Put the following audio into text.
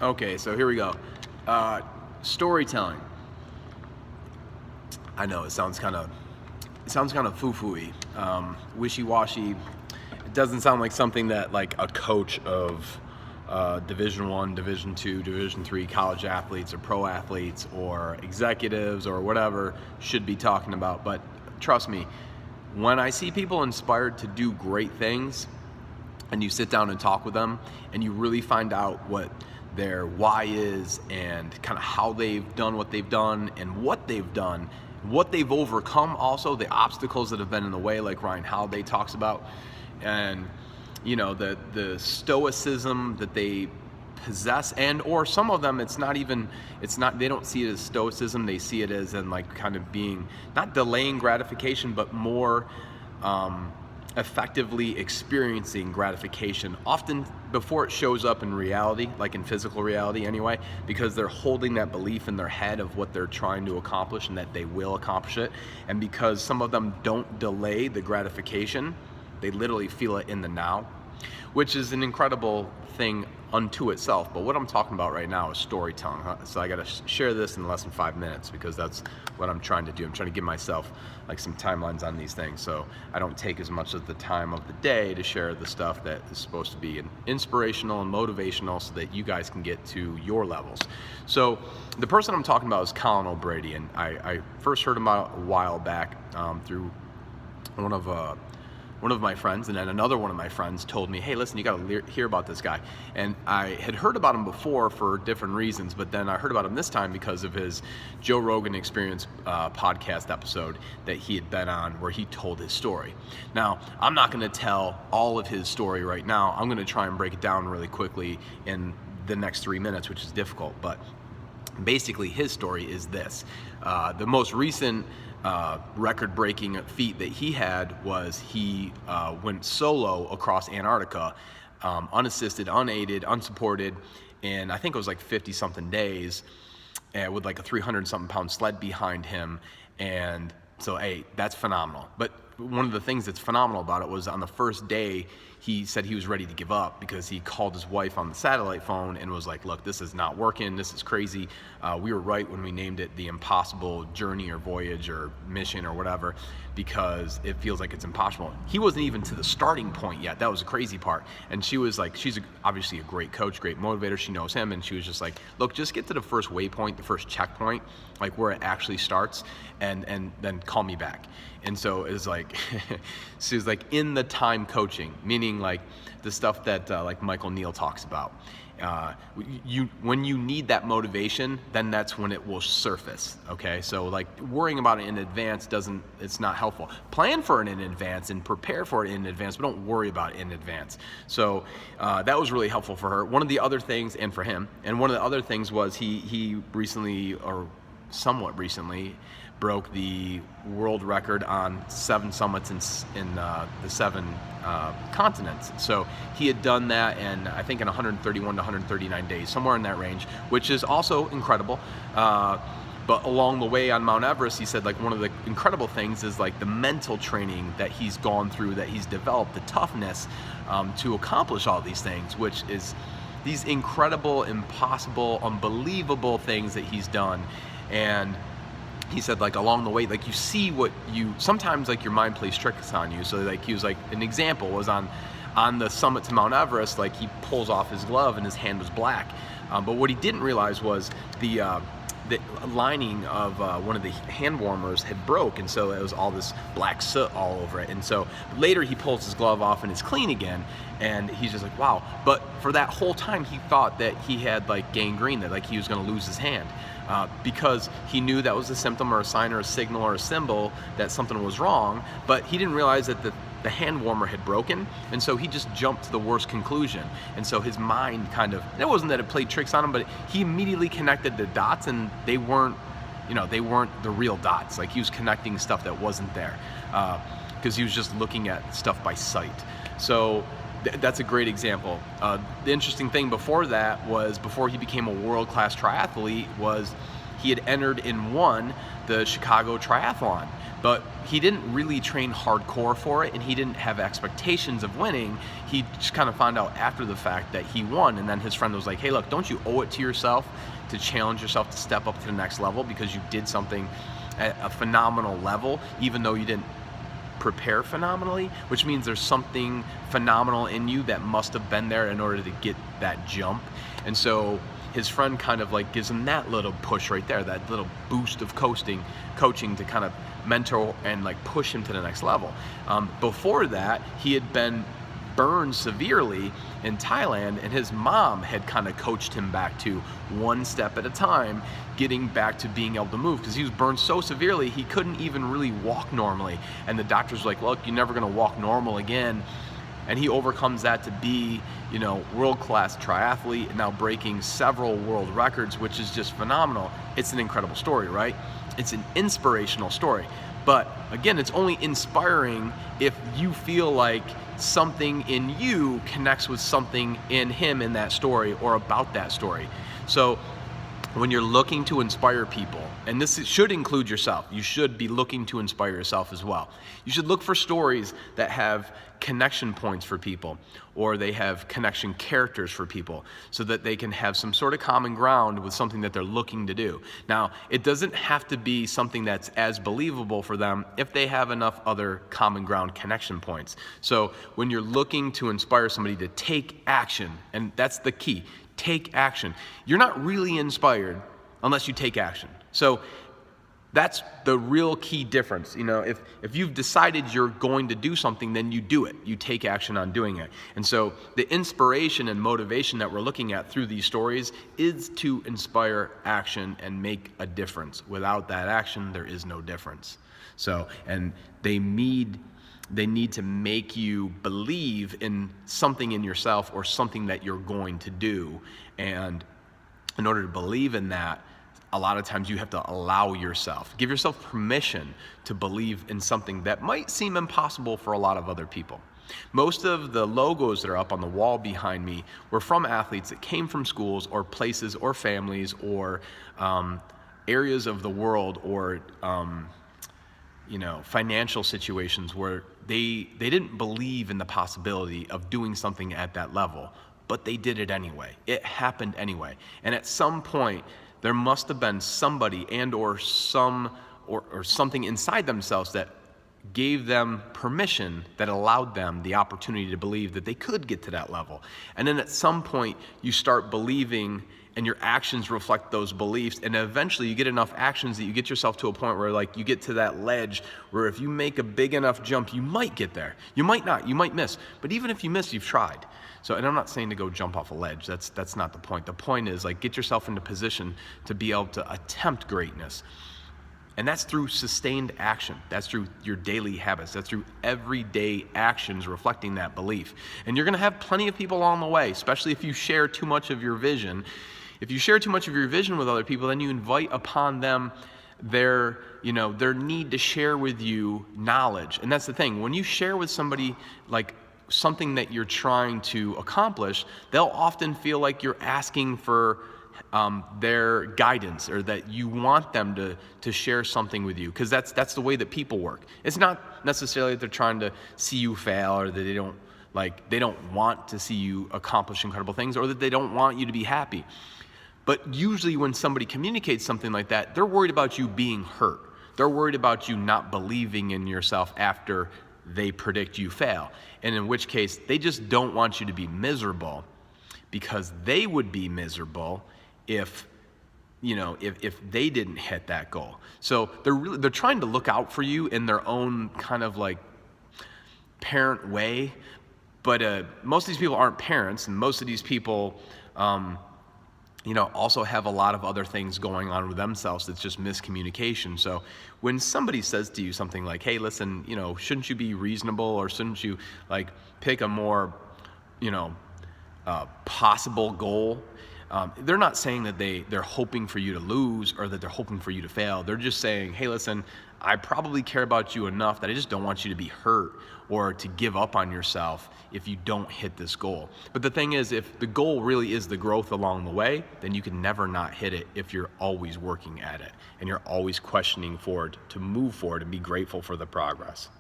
Okay, so here we go. Storytelling. I know it sounds kind of foo-foo-y, wishy-washy. It doesn't sound like something that like a coach of Division I, Division II, Division III college athletes or pro athletes or executives or whatever should be talking about. But trust me, when I see people inspired to do great things, and you sit down and talk with them, and you really find out what their why is and kind of how they've done what they've done and what they've done, what they've overcome, also the obstacles that have been in the way, like Ryan Holiday talks about, and you know the stoicism that they possess, and or some of them it's not they don't see it as stoicism, they see it as in like kind of being not delaying gratification but more effectively experiencing gratification, often before it shows up in reality, like in physical reality anyway, because they're holding that belief in their head of what they're trying to accomplish and that they will accomplish it. And because some of them don't delay the gratification, they literally feel it in the now, which is an incredible thing unto itself. But what I'm talking about right now is storytelling. So I got to share this in less than 5 minutes because that's what I'm trying to do. I'm trying to give myself like some timelines on these things, so I don't take as much of the time of the day to share the stuff that is supposed to be inspirational and motivational so that you guys can get to your levels. So the person I'm talking about is Colin O'Brady, and I first heard him out a while back through one of my friends, and then another one of my friends told me, hey, listen, you got to hear about this guy. And I had heard about him before for different reasons, but then I heard about him this time because of his Joe Rogan Experience podcast episode that he had been on, where he told his story. Now, I'm not going to tell all of his story right now. I'm going to try and break it down really quickly in the next 3 minutes, which is difficult, but basically his story is this. The most recent record-breaking feat that he had was he went solo across Antarctica, unassisted, unaided, unsupported, and I think it was like 50-something days, with like a 300-something pound sled behind him. And so, hey, that's phenomenal. But one of the things that's phenomenal about it was on the first day, he said he was ready to give up because he called his wife on the satellite phone and was like, look, this is not working. This is crazy. We were right when we named it the impossible journey or voyage or mission or whatever, because it feels like it's impossible. He wasn't even to the starting point yet. That was the crazy part. And she was like, she's obviously a great coach, great motivator. She knows him. And she was just like, look, just get to the first waypoint, the first checkpoint, like where it actually starts, and then call me back. And so it's like, she was like in the time coaching, meaning like the stuff that like Michael Neal talks about. When you need that motivation, then that's when it will surface. Okay, so like worrying about it in advance it's not helpful. Plan for it in advance and prepare for it in advance, but don't worry about it in advance. So that was really helpful for her. One of the other things, and for him, and one of the other things was he recently, or somewhat recently, broke the world record on 7 summits in the 7 continents. So he had done that in, I think, in 131 to 139 days, somewhere in that range, which is also incredible. But along the way on Mount Everest, he said like one of the incredible things is like the mental training that he's gone through, that he's developed, the toughness to accomplish all these things, which is these incredible, impossible, unbelievable things that he's done. And he said like along the way, like you see what sometimes like your mind plays tricks on you. So like he was like, an example was on the summit to Mount Everest, like he pulls off his glove and his hand was black. But what he didn't realize was the lining of one of the hand warmers had broke, and so it was all this black soot all over it. And so later he pulls his glove off and it's clean again, and he's just like, wow. But for that whole time he thought that he had like gangrene, that like he was going to lose his hand, because he knew that was a symptom or a sign or a signal or a symbol that something was wrong. But he didn't realize that the hand warmer had broken, and so he just jumped to the worst conclusion. And so his mind kind of, it wasn't that it played tricks on him, but he immediately connected the dots, and they weren't the real dots. Like he was connecting stuff that wasn't there, because he was just looking at stuff by sight. So that's a great example. The interesting thing before that was, before he became a world-class triathlete, was he had entered and won the Chicago Triathlon. But he didn't really train hardcore for it, and he didn't have expectations of winning. He just kind of found out after the fact that he won, and then his friend was like, hey, look, don't you owe it to yourself to challenge yourself to step up to the next level because you did something at a phenomenal level, even though you didn't prepare phenomenally, which means there's something phenomenal in you that must have been there in order to get that jump. And so his friend kind of like gives him that little push right there, that little boost of coaching to kind of mentor and like push him to the next level. Before that, he had been burned severely in Thailand, and his mom had kind of coached him back to one step at a time, getting back to being able to move, because he was burned so severely he couldn't even really walk normally. And the doctor's like, look, you're never gonna walk normal again. And he overcomes that to be, you know, world-class triathlete, and now breaking several world records, which is just phenomenal. It's an incredible story, right? It's an inspirational story. But again, it's only inspiring if you feel like something in you connects with something in him in that story or about that story. So when you're looking to inspire people, and this should include yourself, you should be looking to inspire yourself as well. You should look for stories that have connection points for people, or they have connection characters for people, so that they can have some sort of common ground with something that they're looking to do. Now, it doesn't have to be something that's as believable for them if they have enough other common ground connection points. So when you're looking to inspire somebody to take action, and that's the key, take action. You're not really inspired unless you take action. So that's the real key difference. You know, if you've decided you're going to do something, then you do it. You take action on doing it. And so the inspiration and motivation that we're looking at through these stories is to inspire action and make a difference. Without that action, there is no difference. So, and they need to make you believe in something in yourself or something that you're going to do. And in order to believe in that, a lot of times you have to allow yourself, give yourself permission to believe in something that might seem impossible for a lot of other people. Most of the logos that are up on the wall behind me were from athletes that came from schools or places or families or areas of the world or financial situations where they didn't believe in the possibility of doing something at that level, but they did it anyway. It happened anyway. And at some point, there must have been somebody and or something inside themselves that gave them permission, that allowed them the opportunity to believe that they could get to that level. And then at some point, you start believing, and your actions reflect those beliefs, and eventually you get enough actions that you get yourself to a point where like you get to that ledge where if you make a big enough jump, you might get there. You might not, you might miss. But even if you miss, you've tried. So, and I'm not saying to go jump off a ledge. That's not the point. The point is like get yourself into position to be able to attempt greatness. And that's through sustained action. That's through your daily habits. That's through everyday actions reflecting that belief. And you're gonna have plenty of people along the way, especially if you share too much of your vision. If you share too much of your vision with other people, then you invite upon them their need to share with you knowledge. And that's the thing. When you share with somebody like something that you're trying to accomplish, they'll often feel like you're asking for their guidance, or that you want them to share something with you, because that's the way that people work. It's not necessarily that they're trying to see you fail, or that they don't want to see you accomplish incredible things, or that they don't want you to be happy. But usually when somebody communicates something like that, they're worried about you being hurt. They're worried about you not believing in yourself after they predict you fail. And in which case, they just don't want you to be miserable, because they would be miserable if they didn't hit that goal. So they're trying to look out for you in their own kind of like parent way. But most of these people aren't parents, and most of these people also have a lot of other things going on with themselves that's just miscommunication. So when somebody says to you something like, hey, listen, shouldn't you be reasonable, or shouldn't you like pick a more, possible goal? They're not saying that they're hoping for you to lose, or that they're hoping for you to fail. They're just saying, hey, listen, I probably care about you enough that I just don't want you to be hurt or to give up on yourself if you don't hit this goal. But the thing is, if the goal really is the growth along the way, then you can never not hit it if you're always working at it and you're always questioning forward to move forward and be grateful for the progress.